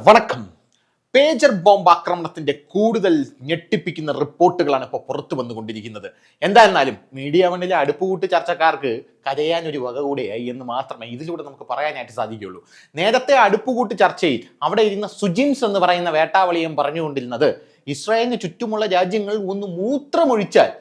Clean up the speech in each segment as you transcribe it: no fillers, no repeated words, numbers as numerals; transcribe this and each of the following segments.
വണക്കം. Pager bomb ആക്രമണത്തിന്റെ കൂടുതൽ ഞെട്ടിപ്പിക്കുന്ന റിപ്പോർട്ടുകളാണ് ഇപ്പോൾ പുറത്തു വന്നുകൊണ്ടിരിക്കുന്നത്. എന്തായിരുന്നാലും മീഡിയ വണ്ണിലെ അടുപ്പുകൂട്ട് ചർച്ചക്കാർക്ക് കരയാൻ ഒരു വക കൂടെയായി എന്ന് മാത്രമേ ഇതിലൂടെ നമുക്ക് പറയാനായിട്ട് സാധിക്കുകയുള്ളൂ. നേരത്തെ അടുപ്പുകൂട്ട് ചർച്ചയിൽ അവിടെ ഇരുന്ന സുജിൻസ് എന്ന് പറയുന്ന വേട്ടാവളിയും പറഞ്ഞുകൊണ്ടിരുന്നത് ഇസ്രായേലിന് ചുറ്റുമുള്ള രാജ്യങ്ങൾ ഒന്ന് മൂത്രമൊഴിച്ചാൽ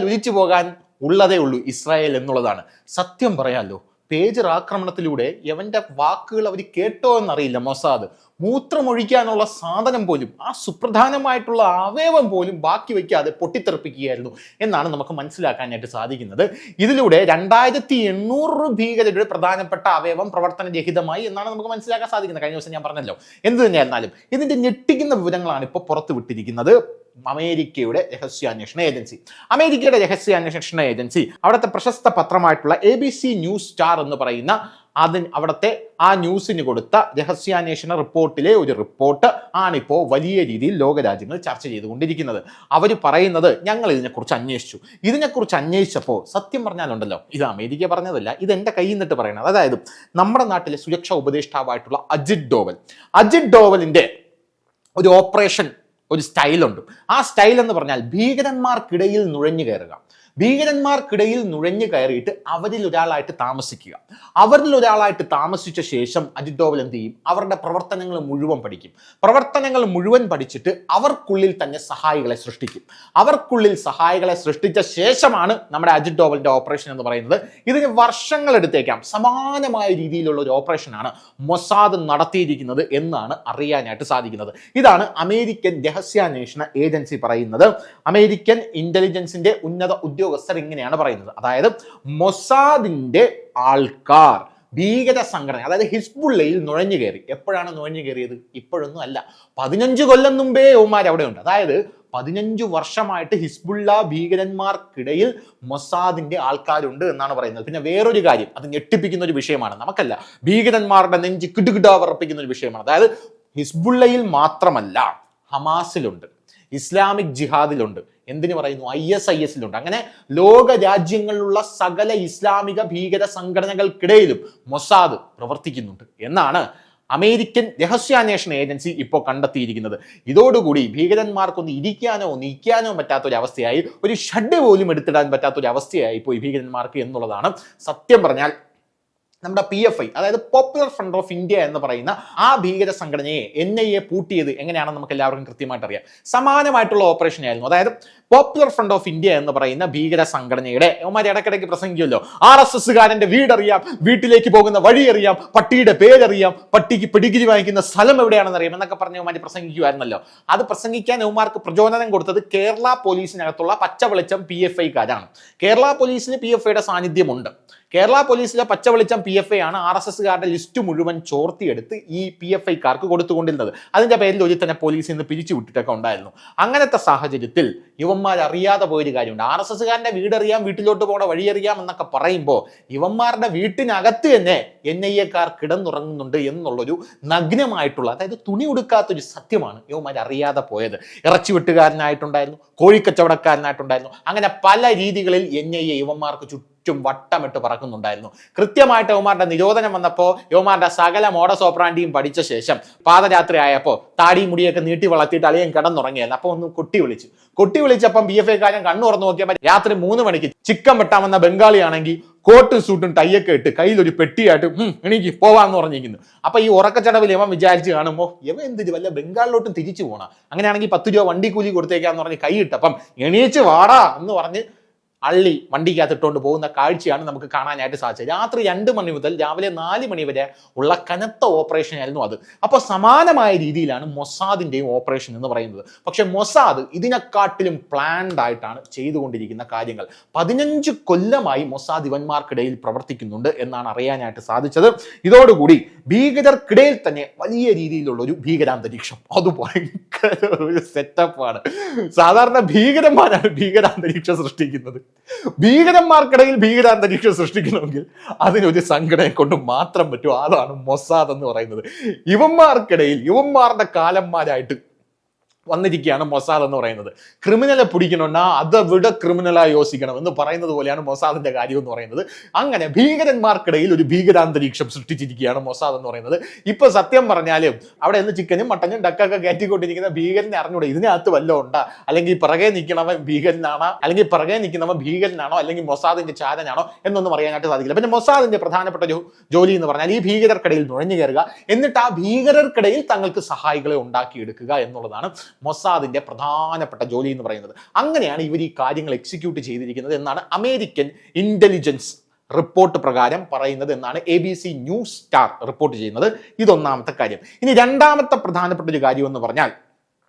ഒലിച്ചു പോകാൻ ഉള്ളതേ ഉള്ളൂ ഇസ്രായേൽ എന്നുള്ളതാണ്. സത്യം പറയാമല്ലോ, പേജർ ആക്രമണത്തിലൂടെ എവന്റെ വാക്കുകൾ അവർ കേട്ടോ എന്നറിയില്ല. മൊസാദ് മൂത്രമൊഴിക്കാനുള്ള സാധനം പോലും, ആ സുപ്രധാനമായിട്ടുള്ള അവയവം പോലും ബാക്കി വയ്ക്കാതെ പൊട്ടിത്തെറിപ്പിക്കുകയായിരുന്നു എന്നാണ് നമുക്ക് മനസ്സിലാക്കാനായിട്ട് സാധിക്കുന്നത്. ഇതിലൂടെ 2800 ഭീകരരുടെ പ്രധാനപ്പെട്ട അവയവം പ്രവർത്തനരഹിതമായി എന്നാണ് നമുക്ക് മനസ്സിലാക്കാൻ സാധിക്കുന്നത്. കഴിഞ്ഞ ദിവസം ഞാൻ പറഞ്ഞല്ലോ. എന്ത് തന്നെയായിരുന്നാലും ഇതിന്റെ ഞെട്ടിക്കുന്ന വിവരങ്ങളാണ് ഇപ്പോൾ പുറത്തു വിട്ടിരിക്കുന്നത്. അമേരിക്കയുടെ രഹസ്യാന്വേഷണ ഏജൻസി അവിടുത്തെ പ്രശസ്ത പത്രമായിട്ടുള്ള ABC ന്യൂസ് സ്റ്റാർ എന്ന് പറയുന്ന അവിടുത്തെ ആ ന്യൂസിന് കൊടുത്ത രഹസ്യാന്വേഷണ റിപ്പോർട്ടിലെ ഒരു റിപ്പോർട്ട് ആണിപ്പോൾ വലിയ രീതിയിൽ ലോകരാജ്യങ്ങൾ ചർച്ച ചെയ്തുകൊണ്ടിരിക്കുന്നത്. അവർ പറയുന്നത്, ഞങ്ങൾ ഇതിനെക്കുറിച്ച് അന്വേഷിച്ചപ്പോൾ സത്യം പറഞ്ഞാലുണ്ടല്ലോ, ഇത് അമേരിക്ക പറഞ്ഞതല്ല, ഇത് എൻ്റെ കയ്യിൽ നിന്നിട്ട് പറയുന്നത്. അതായത് നമ്മുടെ നാട്ടിലെ സുരക്ഷാ ഉപദേഷ്ടാവായിട്ടുള്ള അജിത് ഡോവലിന്റെ ഒരു ഓപ്പറേഷൻ, ഒരു സ്റ്റൈലുണ്ട്. ആ സ്റ്റൈൽ എന്ന് പറഞ്ഞാൽ ഭീകരന്മാർക്കിടയിൽ നുഴഞ്ഞു കയറിയിട്ട് അവരിൽ ഒരാളായിട്ട് താമസിച്ച ശേഷം അജിത് ഡോവൽ എന്ത് ചെയ്യും? അവരുടെ പ്രവർത്തനങ്ങൾ മുഴുവൻ പഠിച്ചിട്ട് അവർക്കുള്ളിൽ തന്നെ സഹായികളെ സൃഷ്ടിച്ച ശേഷമാണ് നമ്മുടെ അജിത് ഡോവലിന്റെ ഓപ്പറേഷൻ എന്ന് പറയുന്നത്. ഇതിന് വർഷങ്ങൾ എടുത്തേക്കാം. സമാനമായ രീതിയിലുള്ള ഒരു ഓപ്പറേഷനാണ് മൊസാദ് നടത്തിയിരിക്കുന്നത് എന്നാണ് അറിയാനായിട്ട് സാധിക്കുന്നത്. ഇതാണ് അമേരിക്കൻ രഹസ്യാന്വേഷണ ഏജൻസി പറയുന്നത്. അമേരിക്കൻ ഇന്റലിജൻസിന്റെ ഉന്നത ഉദ്യോഗസ്ഥർ ഇങ്ങനെയാണ് പറയുന്നത്. അതായത് മൊസാദിന്റെ ആൾക്കാർ ഭീകര സംഘടന, അതായത് ഹിസ്ബുള്ളയിൽ നുഴഞ്ഞു കയറി. എപ്പോഴാണ് നുഴഞ്ഞു കയറിയത്? ഇപ്പോഴൊന്നും അല്ല, 15 കൊല്ലം മുമ്പേ യവന്മാർ അവിടെ ഉണ്ട്. അതായത് 15 വർഷമായിട്ട് ഹിസ്ബുള്ള ഭീകരന്മാർക്കിടയിൽ മൊസാദിന്റെ ആൾക്കാരുണ്ട് എന്നാണ് പറയുന്നത്. പിന്നെ വേറൊരു കാര്യം, അത് ഞെട്ടിപ്പിക്കുന്ന ഒരു വിഷയമാണ്, നമുക്കല്ല, ഭീകരന്മാരുടെ നെഞ്ച് കിടുകിടാ വിറപ്പിക്കുന്ന ഒരു വിഷയമാണ്. അതായത് ഹിസ്ബുള്ളയിൽ മാത്രമല്ല, ഹമാസിലുണ്ട്, ഇസ്ലാമിക് ജിഹാദിലുണ്ട്, എന്തിനു പറയുന്നു, ISIS-ലുണ്ട്. അങ്ങനെ ലോക രാജ്യങ്ങളിലുള്ള സകല ഇസ്ലാമിക ഭീകര സംഘടനകൾക്കിടയിലും മൊസാദ് പ്രവർത്തിക്കുന്നുണ്ട് എന്നാണ് അമേരിക്കൻ രഹസ്യാന്വേഷണ ഏജൻസി ഇപ്പോൾ കണ്ടെത്തിയിരിക്കുന്നത്. ഇതോടുകൂടി ഭീകരന്മാർക്കൊന്ന് ഇരിക്കാനോ നീക്കാനോ പറ്റാത്തൊരവസ്ഥയായി, ഒരു ഷഡ് പോലും എടുത്തിടാൻ പറ്റാത്തൊരവസ്ഥയായി പോയി ഭീകരന്മാർക്ക് എന്നുള്ളതാണ് സത്യം പറഞ്ഞാൽ. നമ്മുടെ PFI, അതായത് പോപ്പുലർ ഫ്രണ്ട് ഓഫ് ഇന്ത്യ എന്ന് പറയുന്ന ആ ഭീകര സംഘടനയെ NIA പൂട്ടിയത് എങ്ങനെയാണെന്ന് നമുക്ക് എല്ലാവർക്കും കൃത്യമായിട്ട് അറിയാം. സമാനമായിട്ടുള്ള ഓപ്പറേഷൻ ആയിരുന്നു. അതായത് പോപ്പുലർ ഫ്രണ്ട് ഓഫ് ഇന്ത്യ എന്ന് പറയുന്ന ഭീകര സംഘടനയുടെ അവന്മാർ ഇടയ്ക്കിടയ്ക്ക് പ്രസംഗിക്കുമല്ലോ, RSSകാരന്റെ വീടറിയാം, വീട്ടിലേക്ക് പോകുന്ന വഴി അറിയാം, പട്ടിയുടെ പേരറിയാം, പട്ടിക്ക് പെഡിഗ്രി വാങ്ങിക്കുന്ന സ്ഥലം എവിടെയാണെന്ന് അറിയാം എന്നൊക്കെ പറഞ്ഞ് അവന്മാർ പ്രസംഗിക്കുമായിരുന്നല്ലോ. അത് പ്രസംഗിക്കാൻ അവന്മാർക്ക് പ്രചോദനം കൊടുത്തത് കേരള പോലീസിനകത്തുള്ള പച്ച വെളിച്ചം PFIക്കാരാണ്. കേരള പോലീസിന് PFIയുടെ സാന്നിധ്യമുണ്ട്. കേരള പോലീസിലെ പച്ച വെളിച്ചം PFI ആണ് RSSകാരുടെ ലിസ്റ്റ് മുഴുവൻ ചോർത്തിയെടുത്ത് ഈ PFIക്കാർക്ക് കൊടുത്തുകൊണ്ടിരുന്നത്. അതിന്റെ പേരിൽ ഒരു തന്നെ പോലീസിൽ നിന്ന് പിരിച്ചു വിട്ടിട്ടൊക്കെ ഉണ്ടായിരുന്നു. അങ്ങനത്തെ സാഹചര്യത്തിൽ ഇവന്മാർ അറിയാതെ പോയൊരു കാര്യമുണ്ട്. RSSകാരന്റെ വീടറിയാം, വീട്ടിലോട്ട് പോകണ വഴിയറിയാം എന്നൊക്കെ പറയുമ്പോൾ ഇവന്മാരുടെ വീട്ടിനകത്ത് തന്നെ NIAക്കാർ കിടന്നുറങ്ങുന്നുണ്ട് എന്നുള്ളൊരു നഗ്നമായിട്ടുള്ള, അതായത് തുണി ഉടുക്കാത്തൊരു സത്യമാണ് ഇവന്മാർ അറിയാതെ പോയത്. ഇറച്ചി വെട്ടുകാരനായിട്ടുണ്ടായിരുന്നു, കോഴിക്കച്ചവടക്കാരനായിട്ടുണ്ടായിരുന്നു, അങ്ങനെ പല രീതികളിൽ NIA ഇവന്മാർക്ക് ചുറ്റും വട്ടമിട്ട് പറക്കുന്നുണ്ടായിരുന്നു. കൃത്യമായിട്ട് യവന്മാരുടെ നിരോധനം വന്നപ്പോൾ യവന്മാരുടെ സകല മോഡസ് ഓപ്പറാൻഡിയും പഠിച്ച ശേഷം പാദരാത്രി ആയപ്പോൾ താടി മുടിയൊക്കെ നീട്ടി വളർത്തിയിട്ട് അളിയൻ കിടന്നുറങ്ങിയായിരുന്നു. അപ്പോൾ ഒന്ന് കൊട്ടി വിളിച്ചപ്പം PFIക്കാരൻ കണ്ണു തുറന്നു നോക്കിയപ്പോൾ രാത്രി 3 മണിക്ക് ചിക്കൻ വെട്ടാമെന്ന ബംഗാളിയാണെങ്കിൽ കോട്ടും സൂട്ടും ടൈയൊക്കെ ഇട്ട് കയ്യിലൊരു പെട്ടിയായിട്ട് എനിക്ക് പോവാന്ന് പറഞ്ഞിരിക്കുന്നു. അപ്പൊ ഈ ഉറക്കച്ചടവിൽ ഇവൻ വിചാരിച്ച് കാണുമ്പോൾ ഇവ എന്തിന് വല്ല ബംഗാളിലോട്ടും തിരിച്ചു പോകണം, അങ്ങനെയാണെങ്കിൽ 10 രൂപ വണ്ടി കൂലി കൊടുത്തേക്കാന്ന് പറഞ്ഞ് കൈ ഇട്ടപ്പം എണീച്ച് വാടാ എന്ന് പറഞ്ഞ് അള്ളി വണ്ടിക്കകത്തിട്ടുകൊണ്ട് പോകുന്ന കാഴ്ചയാണ് നമുക്ക് കാണാനായിട്ട് സാധിച്ചത്. രാത്രി 2 മണി മുതൽ രാവിലെ 4 മണി വരെ ഉള്ള കനത്ത ഓപ്പറേഷൻ ആയിരുന്നു അത്. അപ്പോൾ സമാനമായ രീതിയിലാണ് മൊസാദിന്റെയും ഓപ്പറേഷൻ എന്ന് പറയുന്നത്. പക്ഷെ മൊസാദ് ഇതിനെക്കാട്ടിലും പ്ലാൻഡ് ആയിട്ടാണ് ചെയ്തുകൊണ്ടിരിക്കുന്ന കാര്യങ്ങൾ. 15 കൊല്ലമായി മൊസാദ് ഇവന്മാർക്കിടയിൽ പ്രവർത്തിക്കുന്നുണ്ട് എന്നാണ് അറിയാനായിട്ട് സാധിച്ചത്. ഇതോടുകൂടി ഭീകരർക്കിടയിൽ തന്നെ വലിയ രീതിയിലുള്ള ഒരു ഭീകരാന്തരീക്ഷം, അത് ഭയങ്കര ഒരു സെറ്റപ്പാണ്. സാധാരണ ഭീകരന്മാരാണ് ഭീകരാന്തരീക്ഷം സൃഷ്ടിക്കുന്നത്. ഭീകരന്മാർക്കിടയിൽ ഭീകരാന്തരീക്ഷം സൃഷ്ടിക്കണമെങ്കിൽ അതിനൊരു സംഘടനയെ കൊണ്ട് മാത്രം പറ്റും. അതാണ് മൊസാദ് എന്ന് പറയുന്നത്. ഇവന്മാർക്കിടയിൽ ഇവന്മാരുടെ കാലന്മാരായിട്ട് വന്നിരിക്കുകയാണ് മൊസാദ് എന്ന് പറയുന്നത്. ക്രിമിനലെ പിടിക്കണമെന്നാ അതെവിടെ ക്രിമിനലായി യോസിക്കണം എന്ന് പറയുന്നത് പോലെയാണ് മൊസാദിന്റെ കാര്യം എന്ന് പറയുന്നത്. അങ്ങനെ ഭീകരന്മാർക്കിടയിൽ ഒരു ഭീകരാന്തരീക്ഷം സൃഷ്ടിച്ചിരിക്കുകയാണ് മൊസാദ് എന്ന് പറയുന്നത്. ഇപ്പൊ സത്യം പറഞ്ഞാലും അവിടെ നിന്ന് ചിക്കനും മട്ടനും ഡക്കൊക്കെ കയറ്റിക്കൊണ്ടിരിക്കുന്ന ഭീകരനെ അറിഞ്ഞൂടെ ഇതിനകത്ത് വല്ലതും ഉണ്ടാ, അല്ലെങ്കിൽ പിറകെ നിൽക്കണവൻ ഭീകരനാണോ, അല്ലെങ്കിൽ പിറകെ നിൽക്കുന്നവൻ ഭീകരനാണോ, അല്ലെങ്കിൽ മൊസാദിന്റെ ചാരനാണോ എന്നൊന്നും പറയാനായിട്ട് സാധിക്കില്ല. പിന്നെ മൊസാദിന്റെ പ്രധാനപ്പെട്ട ഒരു ജോലി എന്ന് പറഞ്ഞാൽ ഈ ഭീകരർക്കിടയിൽ നുഴഞ്ഞു കയറുക, എന്നിട്ട് ആ ഭീകരർക്കിടയിൽ തങ്ങൾക്ക് സഹായികളെ ഉണ്ടാക്കിയെടുക്കുക എന്നുള്ളതാണ് മൊസാദിന്റെ പ്രധാനപ്പെട്ട ജോലി എന്ന് പറയുന്നത്. അങ്ങനെയാണ് ഇവർ ഈ കാര്യങ്ങൾ എക്സിക്യൂട്ട് ചെയ്തിരിക്കുന്നത് എന്നാണ് അമേരിക്കൻ ഇന്റലിജൻസ് റിപ്പോർട്ട് പ്രകാരം പറയുന്നത് എന്നാണ് ABC ന്യൂസ് സ്റ്റാർ റിപ്പോർട്ട് ചെയ്യുന്നത്. ഇതൊന്നാമത്തെ കാര്യം. ഇനി രണ്ടാമത്തെ പ്രധാനപ്പെട്ട ഒരു കാര്യം എന്ന് പറഞ്ഞാൽ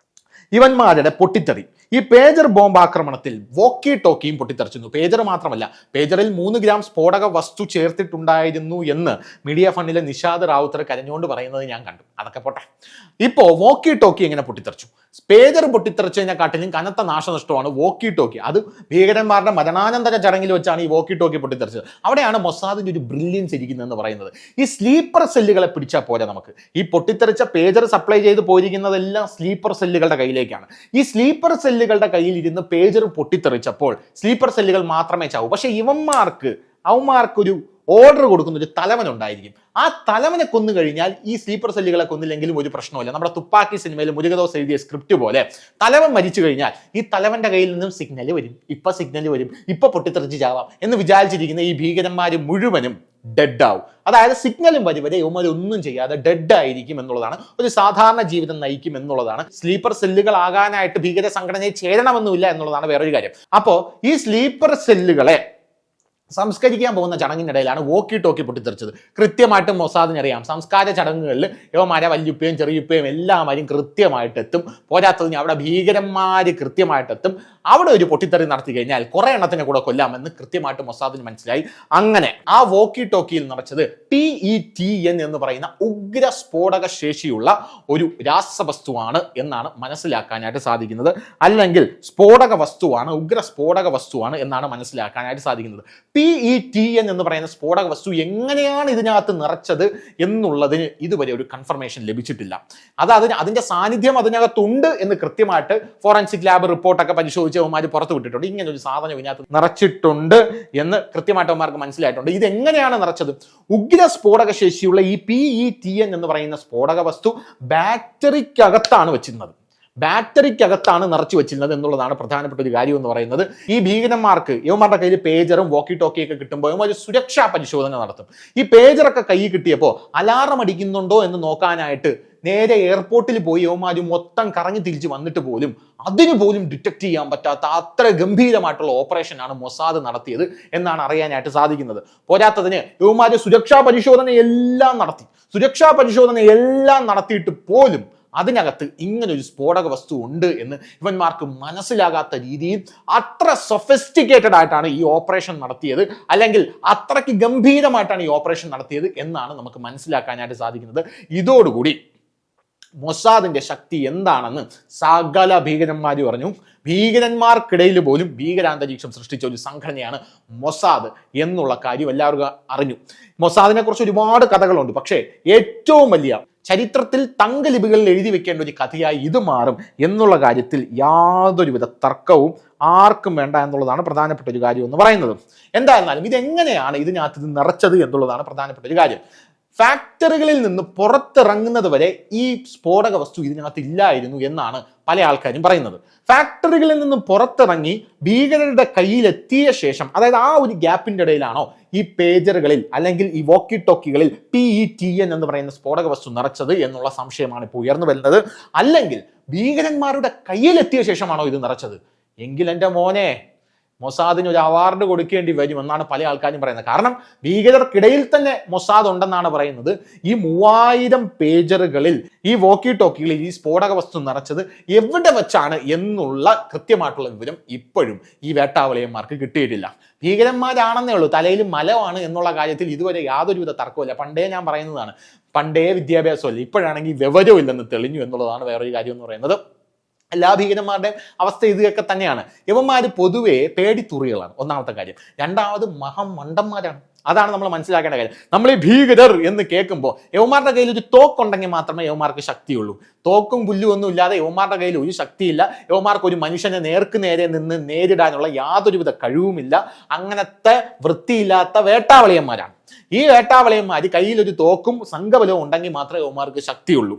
ഇവന്മാരുടെ പൊട്ടിത്തെറി. ഈ പേജർ ബോംബ് ആക്രമണത്തിൽ വോക്കി ടോക്കിയും പൊട്ടിത്തെറിച്ചിരുന്നു. പേജർ മാത്രമല്ല, പേജറിൽ 3 ഗ്രാം സ്ഫോടക വസ്തു ചേർത്തിട്ടുണ്ടായിരുന്നു എന്ന് മീഡിയ ഫണ്ടിലെ നിഷാദ് റാവുത്തർ കരഞ്ഞുകൊണ്ട് പറയുന്നത് ഞാൻ കണ്ടു. അതൊക്കെ പോട്ടെ. ഇപ്പോ വോക്കി ടോക്കി എങ്ങനെ പൊട്ടിത്തെറിച്ചു? പേജർ പൊട്ടിത്തെറിച്ചതിനെക്കാട്ടിലും കനത്ത നാശനഷ്ടമാണ് വോക്കി ടോക്കി. അത് ഭീകരന്മാരുടെ മരണാനന്തര ചടങ്ങിൽ വെച്ചാണ് ഈ വോക്കി ടോക്കി പൊട്ടിത്തെറിച്ചത്. അവിടെയാണ് മൊസാദിന്റെ ഒരു ബ്രില്യൻസ് ഇരിക്കുന്നതെന്ന് പറയുന്നത്. ഈ സ്ലീപ്പർ സെല്ലുകളെ പിടിച്ചാൽ പോരാ നമുക്ക്. ഈ പൊട്ടിത്തെറിച്ച പേജർ സപ്ലൈ ചെയ്ത് പോയിരിക്കുന്നതെല്ലാം സ്ലീപ്പർ സെല്ലുകളുടെ കയ്യിലേക്കാണ്. ഈ സ്ലീപ്പർ സെല്ലുകളുടെ കയ്യിൽ ഇരുന്ന് പേജർ പൊട്ടിത്തെറിച്ചപ്പോൾ സ്ലീപ്പർ സെല്ലുകൾ മാത്രമേ ചാവൂ. പക്ഷെ അവന്മാർക്കൊരു ഓർഡർ കൊടുക്കുന്ന ഒരു തലവൻ ഉണ്ടായിരിക്കും. ആ തലവനെ കൊന്നു കഴിഞ്ഞാൽ ഈ സ്ലീപ്പർ സെല്ലുകളെ കൊന്നില്ലെങ്കിലും ഒരു പ്രശ്നമില്ല. നമ്മുടെ തുപ്പാക്കി സിനിമയിൽ മുരുകദോസ് എഴുതിയ സ്ക്രിപ്റ്റ് പോലെ തലവൻ മരിച്ചു കഴിഞ്ഞാൽ ഈ തലവന്റെ കയ്യിൽ നിന്നും സിഗ്നൽ വരും, ഇപ്പൊ പൊട്ടിത്തെറിച്ച് ചാവാം എന്ന് വിചാരിച്ചിരിക്കുന്ന ഈ ഭീകരന്മാർ മുഴുവനും ഡെഡ് ആവും. അതായത് സിഗ്നലും വരെ ഇവന്മാർ ഒന്നും ചെയ്യാതെ ഡെഡ് ആയിരിക്കും എന്നുള്ളതാണ്. ഒരു സാധാരണ ജീവിതം നയിക്കും എന്നുള്ളതാണ്. സ്ലീപ്പർ സെല്ലുകൾ ആകാനായിട്ട് ഭീകര സംഘടനയെ ചേരണമെന്നില്ല എന്നുള്ളതാണ് വേറൊരു കാര്യം. അപ്പോ ഈ സ്ലീപ്പർ സെല്ലുകളെ സംസ്കരിക്കാൻ പോകുന്ന ചടങ്ങിനിടയിലാണ് വോക്കി ടോക്കി പൊട്ടിത്തെറിച്ചത്. കൃത്യമായിട്ടും മൊസാദിനറിയാം സംസ്കാര ചടങ്ങുകളിൽ യുവമാരെ വല്യുപ്പയും ചെറിയുപ്പയും എല്ലാവരും കൃത്യമായിട്ട് എത്തും. പോരാത്തതിന് അവിടെ ഭീകരന്മാര് കൃത്യമായിട്ടെത്തും. അവിടെ ഒരു പൊട്ടിത്തെറി നടത്തി കഴിഞ്ഞാൽ കുറെ എണ്ണത്തിനെ കൂടെ കൊല്ലാമെന്ന് കൃത്യമായിട്ട് മൊസാദിന് മനസ്സിലായി. അങ്ങനെ ആ വോക്കി ടോക്കിയിൽ നിറച്ചത് PETN എന്ന് പറയുന്ന ഉഗ്ര സ്ഫോടക ശേഷിയുള്ള ഒരു രാസവസ്തുവാണ് എന്നാണ് മനസ്സിലാക്കാനായിട്ട് സാധിക്കുന്നത്. അല്ലെങ്കിൽ സ്ഫോടക വസ്തുവാണ്, ഉഗ്ര സ്ഫോടക വസ്തുവാണ് എന്നാണ് മനസ്സിലാക്കാനായിട്ട് സാധിക്കുന്നത്. PETN എന്ന് പറയുന്ന സ്ഫോടക വസ്തു എങ്ങനെയാണ് ഇതിനകത്ത് നിറച്ചത് എന്നുള്ളതിന് ഇതുവരെ ഒരു കൺഫർമേഷൻ ലഭിച്ചിട്ടില്ല. അതിന്റെ സാന്നിധ്യം അതിനകത്തുണ്ട് എന്ന് കൃത്യമായിട്ട് ഫോറൻസിക് ലാബ് റിപ്പോർട്ടൊക്കെ പരിശോധിച്ച് അവന്മാർ പുറത്തു വിട്ടിട്ടുണ്ട്. ഇങ്ങനെ ഒരു സാധനം ഇതിനകത്ത് നിറച്ചിട്ടുണ്ട് എന്ന് കൃത്യമായിട്ട് അവന്മാർക്ക് മനസ്സിലായിട്ടുണ്ട്. ഇത് എങ്ങനെയാണ് നിറച്ചത്? ഉഗ്ര സ്ഫോടക ശേഷിയുള്ള ഈ PETN എന്ന് പറയുന്ന സ്ഫോടക വസ്തു ബാറ്ററിക്കകത്താണ് വെച്ചിരുന്നത്. ബാറ്ററിക്കകത്താണ് നിറച്ചു വെച്ചിരുന്നത് എന്നുള്ളതാണ് പ്രധാനപ്പെട്ട ഒരു കാര്യം എന്ന് പറയുന്നത്. ഈ ഭീകരന്മാർക്ക് യുവമാരുടെ കയ്യിൽ പേജറും വോക്കി ടോക്കിയൊക്കെ കിട്ടുമ്പോൾ ഒരു സുരക്ഷാ പരിശോധന നടത്തും. ഈ പേജറൊക്കെ കയ്യിൽ കിട്ടിയപ്പോൾ അലാറം അടിക്കുന്നുണ്ടോ എന്ന് നോക്കാനായിട്ട് നേരെ എയർപോർട്ടിൽ പോയി യുവമാര് മൊത്തം കറങ്ങി തിരിച്ച് വന്നിട്ട് പോലും അതിന് പോലും ഡിറ്റക്ട് ചെയ്യാൻ പറ്റാത്ത അത്ര ഗംഭീരമായിട്ടുള്ള ഓപ്പറേഷനാണ് മൊസാദ് നടത്തിയത് എന്നാണ് അറിയാനായിട്ട് സാധിക്കുന്നത്. പോരാത്തതിന് യുവമാര് സുരക്ഷാ പരിശോധനയെല്ലാം നടത്തിയിട്ട് പോലും അതിനകത്ത് ഇങ്ങനൊരു സ്ഫോടക വസ്തു ഉണ്ട് എന്ന് ഇവന്മാർക്ക് മനസ്സിലാകാത്ത രീതിയിൽ അത്ര സൊഫിസ്റ്റിക്കേറ്റഡ് ആയിട്ടാണ് ഈ ഓപ്പറേഷൻ നടത്തിയത്, അല്ലെങ്കിൽ അത്രയ്ക്ക് ഗംഭീരമായിട്ടാണ് ഈ ഓപ്പറേഷൻ നടത്തിയത് എന്നാണ് നമുക്ക് മനസ്സിലാക്കാനായിട്ട് സാധിക്കുന്നത്. ഇതോടുകൂടി മൊസാദിന്റെ ശക്തി എന്താണെന്ന് സകല ഭീകരന്മാർ പറഞ്ഞു. ഭീകരന്മാർക്കിടയിൽ പോലും ഭീകരാന്തരീക്ഷം സൃഷ്ടിച്ച ഒരു സംഘടനയാണ് മൊസാദ് എന്നുള്ള കാര്യം എല്ലാവർക്കും അറിഞ്ഞു. മൊസാദിനെ കുറിച്ച് ഒരുപാട് കഥകളുണ്ട്. പക്ഷേ ഏറ്റവും വലിയ ചരിത്രത്തിൽ തങ്കലിപികളിൽ എഴുതി വെക്കേണ്ട ഒരു കഥയായി ഇത് മാറും എന്നുള്ള കാര്യത്തിൽ യാതൊരുവിധ തർക്കവും ആർക്കും വേണ്ട എന്നുള്ളതാണ് പ്രധാനപ്പെട്ട ഒരു കാര്യം എന്ന് പറയുന്നത്. എന്തായിരുന്നാലും ഇതെങ്ങനെയാണ് ഇതിനകത്ത് ഇത് നിറച്ചത് എന്നുള്ളതാണ് പ്രധാനപ്പെട്ട ഒരു കാര്യം. ഫാക്ടറികളിൽ നിന്ന് പുറത്തിറങ്ങുന്നത് വരെ ഈ സ്ഫോടക വസ്തു ഇതിനകത്ത് ഇല്ലായിരുന്നു എന്നാണ് പല ആൾക്കാരും പറയുന്നത്. ഫാക്ടറികളിൽ നിന്ന് പുറത്തിറങ്ങി ഭീകരരുടെ കയ്യിലെത്തിയ ശേഷം, അതായത് ആ ഒരു ഗ്യാപ്പിന്റെ ഇടയിലാണോ ഈ പേജറുകളിൽ അല്ലെങ്കിൽ ഈ വോക്കി ടോക്കികളിൽ PETN എന്ന് പറയുന്ന സ്ഫോടക വസ്തു നിറച്ചത് എന്നുള്ള സംശയമാണ് ഇപ്പോൾ ഉയർന്നു വരുന്നത്. അല്ലെങ്കിൽ ഭീകരന്മാരുടെ കയ്യിലെത്തിയ ശേഷമാണോ ഇത് നിറച്ചത്? എങ്കിൽ എൻ്റെ മോനെ, മൊസാദിന് ഒരു അവാർഡ് കൊടുക്കേണ്ടി വരും എന്നാണ് പല ആൾക്കാരും പറയുന്നത്. കാരണം ഭീകരർക്കിടയിൽ തന്നെ മൊസാദ് ഉണ്ടെന്നാണ് പറയുന്നത്. ഈ 3000 പേജറുകളിൽ ഈ വോക്കി ടോക്കികളിൽ ഈ സ്ഫോടക വസ്തു നിറച്ചത് എവിടെ വെച്ചാണ് എന്നുള്ള കൃത്യമായിട്ടുള്ള വിവരം ഇപ്പോഴും ഈ വേട്ടാവളിയന്മാർക്ക് കിട്ടിയിട്ടില്ല. ഭീകരന്മാരാണെന്നേ ഉള്ളൂ, തലയിൽ മലമാണ് എന്നുള്ള കാര്യത്തിൽ ഇതുവരെ യാതൊരുവിധ തർക്കമില്ല. പണ്ടേ ഞാൻ പറയുന്നതാണ്, പണ്ടേ വിദ്യാഭ്യാസമല്ല, ഇപ്പോഴാണെങ്കിൽ വിവരവും ഇല്ലെന്ന് തെളിഞ്ഞു എന്നുള്ളതാണ് വേറൊരു കാര്യം എന്ന് പറയുന്നത്. എല്ലാ ഭീകരന്മാരുടെയും അവസ്ഥ ഇതൊക്കെ തന്നെയാണ്. ഇവന്മാർ പൊതുവെ പേടിത്തുറികളാണ്, ഒന്നാമത്തെ കാര്യം. രണ്ടാമത് മഹാമണ്ടന്മാരാണ്. അതാണ് നമ്മൾ മനസ്സിലാക്കേണ്ട കാര്യം. നമ്മൾ ഈ ഭീകരർ എന്ന് കേൾക്കുമ്പോൾ യവന്മാരുടെ കയ്യിൽ ഒരു തോക്കുണ്ടെങ്കിൽ മാത്രമേ യവന്മാർക്ക് ശക്തിയുള്ളൂ. തോക്കും പുല്ലും ഒന്നും ഇല്ലാതെ യവന്മാരുടെ കയ്യിൽ ഒരു ശക്തിയില്ല. യവന്മാർക്ക് ഒരു മനുഷ്യനെ നേർക്ക് നേരെ നിന്ന് നേരിടാനുള്ള യാതൊരുവിധ കഴിവുമില്ല. അങ്ങനത്തെ വൃത്തിയില്ലാത്ത വേട്ടാവളിയന്മാരാണ്. ഈ വേട്ടാവളിയന്മാർ കയ്യിലൊരു തോക്കും സംഘബലവും ഉണ്ടെങ്കിൽ മാത്രമേ യവന്മാർക്ക് ശക്തിയുള്ളൂ.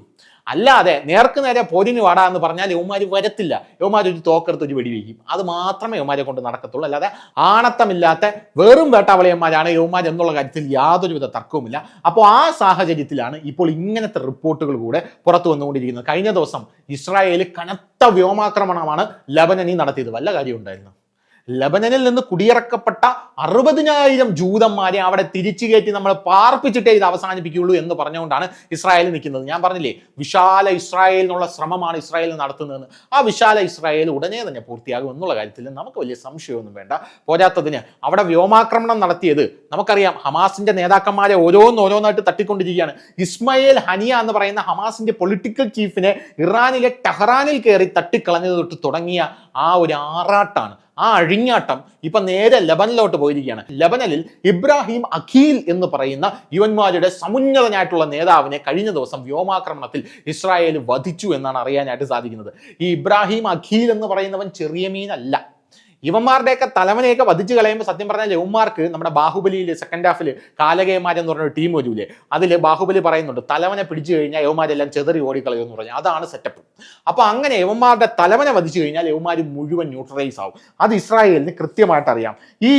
അല്ലാതെ നേർക്ക് നേരെ പോരിന് വാടാ എന്ന് പറഞ്ഞാൽ യവന്മാർ വരത്തില്ല. യവന്മാർ ഒരു തോക്കെടുത്ത് ഒരു വെടിവെക്കും. അത് മാത്രമേ യവന്മാരെ കൊണ്ട് നടക്കത്തുള്ളൂ. അല്ലാതെ ആണത്തമില്ലാത്ത വെറും വേട്ടാവളിയന്മാരാണ് യവന്മാർ എന്നുള്ള കാര്യത്തിൽ യാതൊരുവിധ തർക്കവുമില്ല. അപ്പോൾ ആ സാഹചര്യത്തിലാണ് ഇപ്പോൾ ഇങ്ങനത്തെ റിപ്പോർട്ടുകൾ കൂടെ പുറത്തു വന്നുകൊണ്ടിരിക്കുന്നത്. കഴിഞ്ഞ ദിവസം ഇസ്രായേൽ കനത്ത വ്യോമാക്രമണമാണ് ലബനനിൽ നടത്തിയത്. വല്ല കാര്യം ഉണ്ടായിരുന്നു? ലബനനിൽ നിന്ന് കുടിയിറക്കപ്പെട്ട 60,000 ജൂതന്മാരെ അവിടെ തിരിച്ചു കയറ്റി നമ്മൾ പാർപ്പിച്ചിട്ടേ ഇത് അവസാനിപ്പിക്കുകയുള്ളൂ എന്ന് പറഞ്ഞുകൊണ്ടാണ് ഇസ്രായേൽ നിൽക്കുന്നത്. ഞാൻ പറഞ്ഞില്ലേ, വിശാല ഇസ്രായേൽ എന്നുള്ള ശ്രമമാണ് ഇസ്രായേൽ നടത്തുന്നതെന്ന്. ആ വിശാല ഇസ്രായേൽ ഉടനെ തന്നെ പൂർത്തിയാകും എന്നുള്ള കാര്യത്തിൽ നമുക്ക് വലിയ സംശയമൊന്നും വേണ്ട. പോരാത്തതിന് അവിടെ വ്യോമാക്രമണം നടത്തിയത് നമുക്കറിയാം. ഹമാസിന്റെ നേതാക്കന്മാരെ ഓരോന്നായിട്ട് തട്ടിക്കൊണ്ടിരിക്കുകയാണ്. ഇസ്മായിൽ ഹനിയ എന്ന് പറയുന്ന ഹമാസിന്റെ പൊളിറ്റിക്കൽ ചീഫിനെ ഇറാനിലെ ടെഹ്റാനിൽ കയറി തട്ടിക്കളഞ്ഞത് തൊട്ട് തുടങ്ങിയ ആ ഒരു ആറാട്ടാണ്, ആ അഴിഞ്ഞാട്ടം ഇപ്പൊ നേരെ ലബനിലോട്ട് പോയിരിക്കുകയാണ്. ലബനനിൽ ഇബ്രാഹിം അഖീൽ എന്ന് പറയുന്ന യുവന്മാരുടെ സമുന്നതനായിട്ടുള്ള നേതാവിനെ കഴിഞ്ഞ ദിവസം വ്യോമാക്രമണത്തിൽ ഇസ്രായേൽ വധിച്ചു എന്നാണ് അറിയാനായിട്ട് സാധിക്കുന്നത്. ഈ ഇബ്രാഹിം അഖീൽ എന്ന് പറയുന്നവൻ ചെറിയ മീനല്ല. ഇവന്മാരുടെയൊക്കെ തലവനെയൊക്കെ വധിച്ചു കളയുമ്പോൾ സത്യം പറഞ്ഞാൽ യവന്മാർക്ക് നമ്മുടെ ബാഹുബലിയിൽ സെക്കൻഡ് ഹാഫിൽ കാലകേമാരെന്ന് പറഞ്ഞൊരു ടീം വരൂലേ, അതിൽ ബാഹുബലി പറയുന്നുണ്ട് തലവനെ പിടിച്ചു കഴിഞ്ഞാൽ യവന്മാരെല്ലാം ചെതറി ഓടിക്കളയുമെന്ന് പറഞ്ഞു. അതാണ് സെറ്റപ്പ്. അപ്പൊ അങ്ങനെ യവന്മാരുടെ തലവനെ വധിച്ചു കഴിഞ്ഞാൽ യവന്മാർ മുഴുവൻ ന്യൂട്രലൈസ് ആവും. അത് ഇസ്രായേലിന് കൃത്യമായിട്ട് അറിയാം. ഈ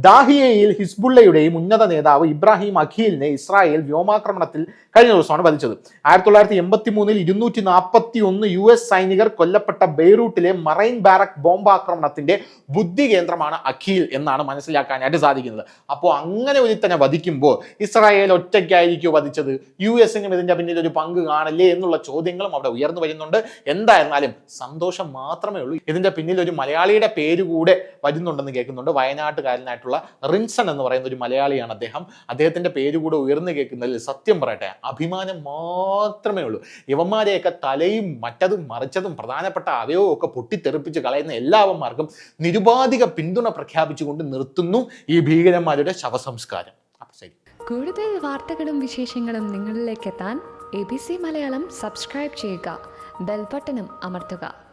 ദാഹിയയിൽ ഹിസ്ബുള്ളയുടെയും ഉന്നത നേതാവ് ഇബ്രാഹിം അഖീലിനെ ഇസ്രായേൽ വ്യോമാക്രമണത്തിൽ കഴിഞ്ഞ ദിവസമാണ് വധിച്ചത്. 1983 241 US സൈനികർ കൊല്ലപ്പെട്ട ബെയ്റൂട്ടിലെ മറൈൻ ബാരക് ബോംബാക്രമണത്തിന്റെ ബുദ്ധി കേന്ദ്രമാണ് അഖീൽ എന്നാണ് മനസ്സിലാക്കാനായിട്ട് സാധിക്കുന്നത്. അപ്പോൾ അങ്ങനെ ഒരുത്തനെ വധിക്കുമ്പോൾ ഇസ്രായേൽ ഒറ്റയ്ക്കായിരിക്കും വധിച്ചത്? US-നും ഇതിന്റെ പിന്നിൽ ഒരു പങ്ക് കാണില്ലേ എന്നുള്ള ചോദ്യങ്ങളും അവിടെ ഉയർന്നു വരുന്നുണ്ട്. എന്തായിരുന്നാലും സന്തോഷം മാത്രമേ ഉള്ളൂ. ഇതിന്റെ പിന്നിൽ ഒരു മലയാളിയുടെ പേര് കൂടെ വരുന്നുണ്ടെന്ന് കേൾക്കുന്നുണ്ട്. വയനാട്ടുകാരനായിട്ട് റിൻസൺ എന്ന് പറയുന്ന ഒരു മലയാളിയാണ് അദ്ദേഹം. അദ്ദേഹത്തിന്റെ പേര് കൂടെ ഉയർന്നു കേൾക്കുന്നതിൽ സത്യം പറയട്ടെ അഭിമാനം മാത്രമേ ഉള്ളൂ. യവന്മാരെയൊക്കെ തലയും മറ്റതും മറിച്ചതും പ്രധാനപ്പെട്ട അവയവവും ഒക്കെ പൊട്ടിത്തെറിപ്പിച്ച് കളയുന്ന എല്ലാവന്മാർക്കും നിരുപാധിക പിന്തുണ പ്രഖ്യാപിച്ചുകൊണ്ട് നിർത്തുന്നു ഈ ഭീകരന്മാരുടെ ശവസംസ്കാരം. അപ്പൊ ശരി. കൂടുതൽ വാർത്തകളും വിശേഷങ്ങളും നിങ്ങളിലേക്ക് എത്താൻ ABC മലയാളം സബ്സ്ക്രൈബ് ചെയ്യുക, ബെൽ ബട്ടണും അമർത്തുക.